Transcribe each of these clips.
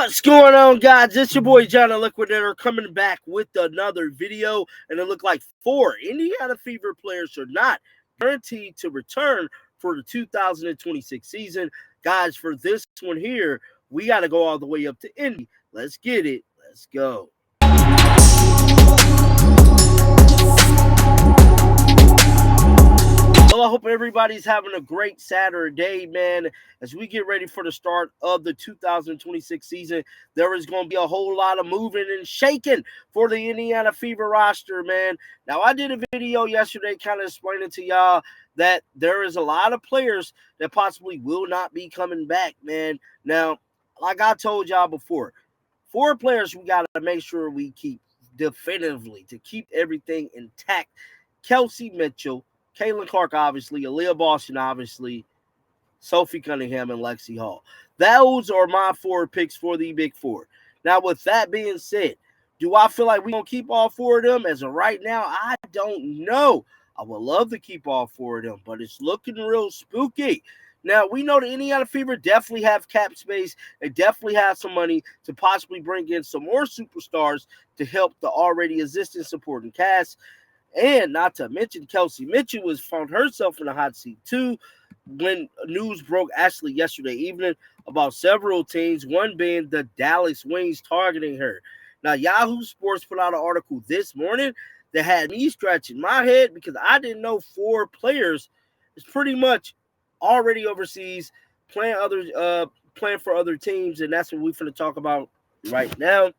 What's going on, guys? It's your boy John the Liquidator coming back with another video, and it looked like 4 Indiana Fever players are not guaranteed to return for the 2026 season. Guys, for this one here, we got to go all the way up to Indy. Let's get it. Let's go. Well, I hope everybody's having a great Saturday, man. As we get ready for the start of the 2026 season, there is going to be a whole lot of moving and shaking for the Indiana Fever roster, man. Now, I did a video yesterday kind of explaining to y'all that there is a lot of players that possibly will not be coming back, man. Now, like I told y'all before, 4 players we got to make sure we keep definitively to keep everything intact. Kelsey Mitchell, Caitlin Clark, obviously, Aaliyah Boston, obviously, Sophie Cunningham, and Lexi Hall. Those are my 4 picks for the Big Four. Now, with that being said, do I feel like we're going to keep all 4 of them? As of right now, I don't know. I would love to keep all 4 of them, but it's looking real spooky. Now, we know the Indiana Fever definitely have cap space. They definitely have some money to possibly bring in some more superstars to help the already existing supporting cast. And not to mention, Kelsey Mitchell has found herself in a hot seat too when news broke actually yesterday evening about several teams, one being the Dallas Wings targeting her. Now, Yahoo Sports put out an article this morning that had me scratching my head because I didn't know 4 players is pretty much already overseas playing for other teams, and that's what we're going to talk about right now.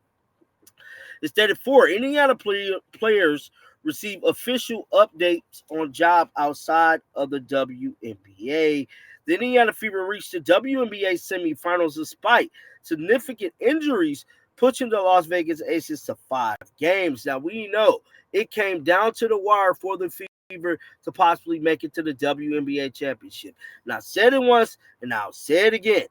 Instead of 4 Indiana players receive official updates on job outside of the WNBA. The Indiana Fever reached the WNBA semifinals despite significant injuries, pushing the Las Vegas Aces to 5 games. Now, we know it came down to the wire for the Fever to possibly make it to the WNBA championship. And I said it once, and I'll say it again.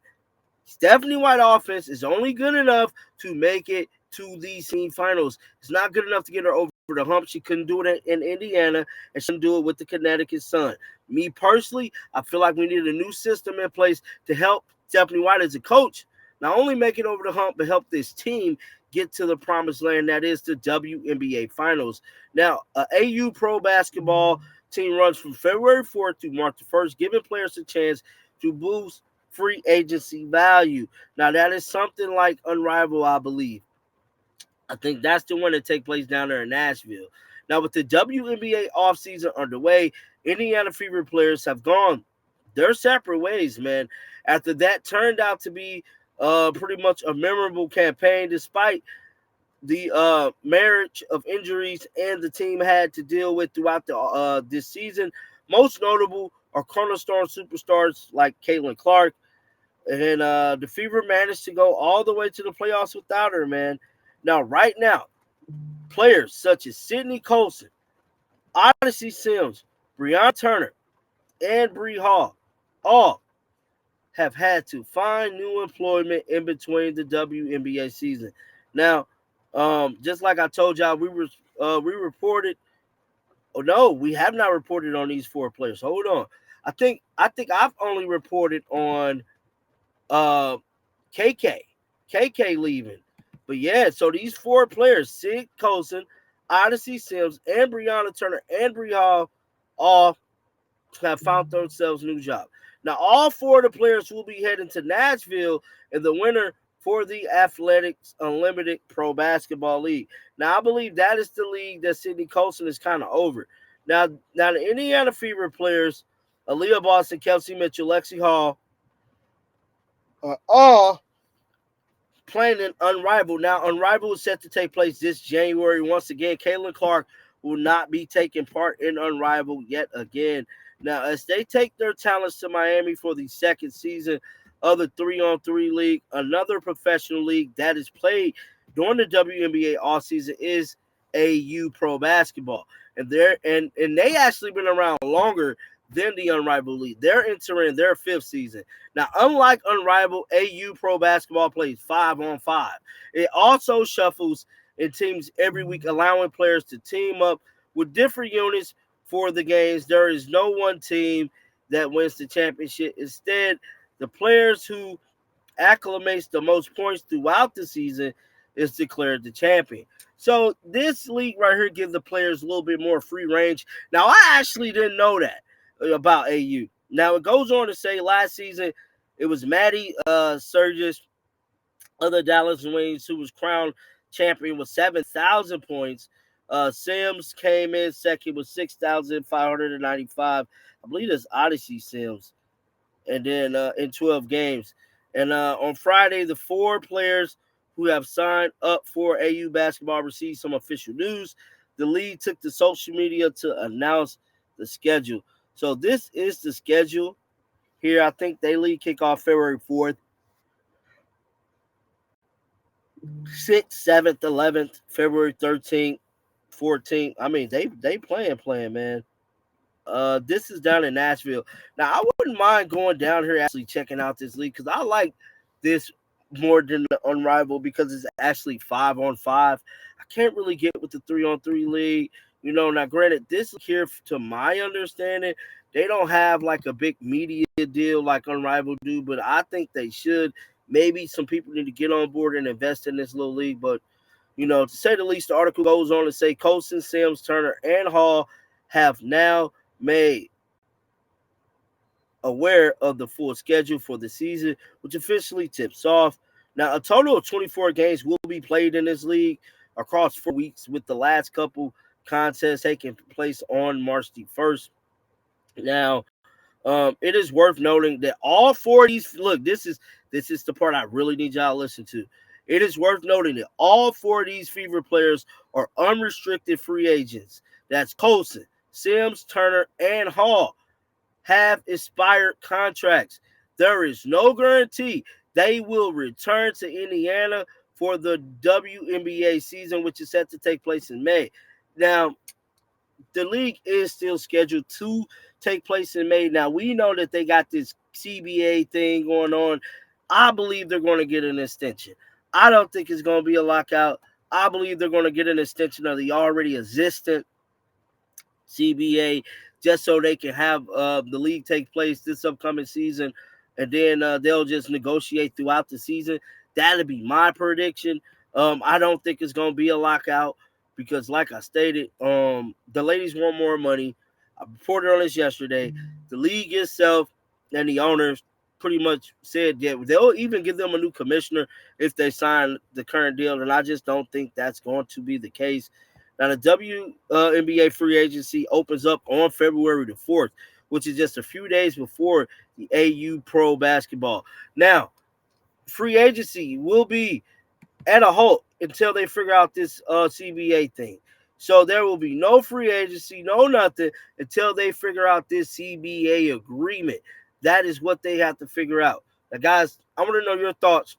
Stephanie White offense is only good enough to make it to the semifinals. It's not good enough to get her over the hump. She couldn't do it in Indiana, and she couldn't do it with the Connecticut Sun. Me personally, I feel like we need a new system in place to help Stephanie White as a coach not only make it over the hump, but help this team get to the promised land that is the WNBA Finals. Now, AU Pro Basketball team runs from February 4th to March 1st, giving players a chance to boost free agency value. Now, that is something like Unrivaled, I believe. I think that's the one that takes place down there in Nashville. Now, with the WNBA offseason underway, Indiana Fever players have gone their separate ways, man. After that turned out to be pretty much a memorable campaign, despite the marriage of injuries and the team had to deal with throughout this season. Most notable are cornerstone superstars like Caitlin Clark, and the Fever managed to go all the way to the playoffs without her, man. Now, right now, players such as Sydney Colson, Odyssey Sims, Breonna Turner, and Bree Hall all have had to find new employment in between the WNBA season. Now, just like I told y'all, we reported. Oh no, we have not reported on these 4 players. Hold on. I think I've only reported on KK leaving. But yeah, so these 4 players, Sid Colson, Odyssey Sims, and Breonna Turner and Bree Hall, all have found themselves a new job. Now, all 4 of the players will be heading to Nashville in the winter for the Athletics Unlimited Pro Basketball League. Now, I believe that is the league that Sydney Colson is kind of over. Now the Indiana Fever players, Aaliyah Boston, Kelsey Mitchell, Lexi Hall, are all playing in Unrivaled. Now, Unrivaled is set to take place this January. Once again, Caitlin Clark will not be taking part in Unrivaled yet again. Now, as they take their talents to Miami for the 2nd season of the 3-on-3 league, another professional league that is played during the WNBA offseason is AU Pro Basketball. And they actually been around longer than the Unrivaled League. They're entering their 5th season. Now, unlike Unrivaled, AU Pro Basketball plays 5-on-5. It also shuffles in teams every week, allowing players to team up with different units for the games. There is no one team that wins the championship. Instead, the players who acclimates the most points throughout the season is declared the champion. So this league right here gives the players a little bit more free range. Now, I actually didn't know that about AU. Now, it goes on to say last season it was Maddie Surgis of the Dallas Wings who was crowned champion with 7,000 points. Sims came in second with 6,595. I believe that's Odyssey Sims. And then in 12 games. And on Friday, the 4 players who have signed up for AU basketball received some official news. The league took to social media to announce the schedule. So this is the schedule here. I think they league kickoff February 4th. 6th, 7th, 11th, February 13th, 14th. I mean, they playing, man. This is down in Nashville. Now, I wouldn't mind going down here actually checking out this league because I like this more than the Unrivaled because it's actually 5-on-5. I can't really get with the 3-on-3 league. Now granted, this here, to my understanding, they don't have like a big media deal like Unrivaled do, but I think they should. Maybe some people need to get on board and invest in this little league. But, to say the least, the article goes on to say Colson, Sims, Turner, and Hall have now made aware of the full schedule for the season, which officially tips off. Now, a total of 24 games will be played in this league across 4 weeks, with the last couple contests taking place on March the 1st. Now, it is worth noting that all 4 of these, look, this is the part I really need y'all to listen to. It is worth noting that all 4 of these Fever players are unrestricted free agents. That's Colson, Sims, Turner, and Hall have expired contracts. There is no guarantee they will return to Indiana for the WNBA season, which is set to take place in May. Now, the league is still scheduled to take place in May. Now, we know that they got this CBA thing going on. I believe they're going to get an extension. I don't think it's going to be a lockout. I believe they're going to get an extension of the already existent CBA just so they can have the league take place this upcoming season, and then they'll just negotiate throughout the season. That'll be my prediction. I don't think it's going to be a lockout because, like I stated, the ladies want more money. I reported on this yesterday. The league itself and the owners pretty much said that they'll even give them a new commissioner if they sign the current deal, and I just don't think that's going to be the case. Now, the WNBA free agency opens up on February the 4th, which is just a few days before the AU Pro Basketball. Now, free agency will be at a halt until they figure out this CBA thing. So there will be no free agency, no nothing, until they figure out this CBA agreement. That is what they have to figure out. Now, guys, I want to know your thoughts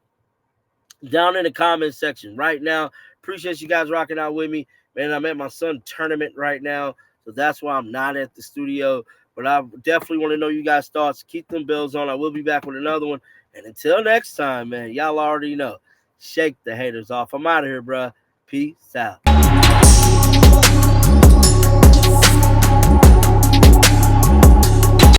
down in the comment section right now. Appreciate you guys rocking out with me. Man, I'm at my son's tournament right now, so that's why I'm not at the studio. But I definitely want to know you guys' thoughts. Keep them bells on. I will be back with another one. And until next time, man, y'all already know. Shake the haters off. I'm out of here, bro. Peace out.